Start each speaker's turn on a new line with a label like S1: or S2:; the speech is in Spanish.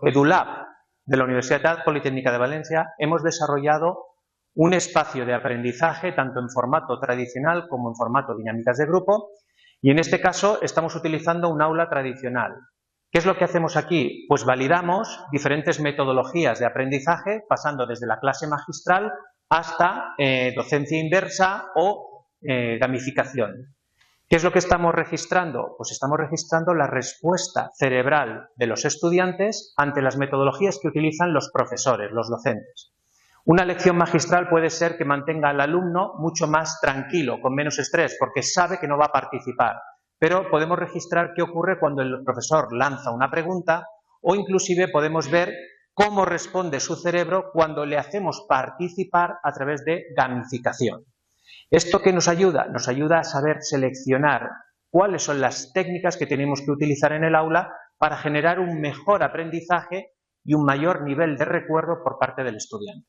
S1: EduLab de la Universidad Politécnica de Valencia hemos desarrollado un espacio de aprendizaje tanto en formato tradicional como en formato dinámicas de grupo, y en este caso estamos utilizando un aula tradicional. ¿Qué es lo que hacemos aquí? Pues validamos diferentes metodologías de aprendizaje, pasando desde la clase magistral hasta docencia inversa o gamificación. ¿Qué es lo que estamos registrando? Pues estamos registrando la respuesta cerebral de los estudiantes ante las metodologías que utilizan los profesores, los docentes. Una lección magistral puede ser que mantenga al alumno mucho más tranquilo, con menos estrés, porque sabe que no va a participar. Pero podemos registrar qué ocurre cuando el profesor lanza una pregunta, o inclusive podemos ver cómo responde su cerebro cuando le hacemos participar a través de gamificación. ¿Esto qué nos ayuda? Nos ayuda a saber seleccionar cuáles son las técnicas que tenemos que utilizar en el aula para generar un mejor aprendizaje y un mayor nivel de recuerdo por parte del estudiante.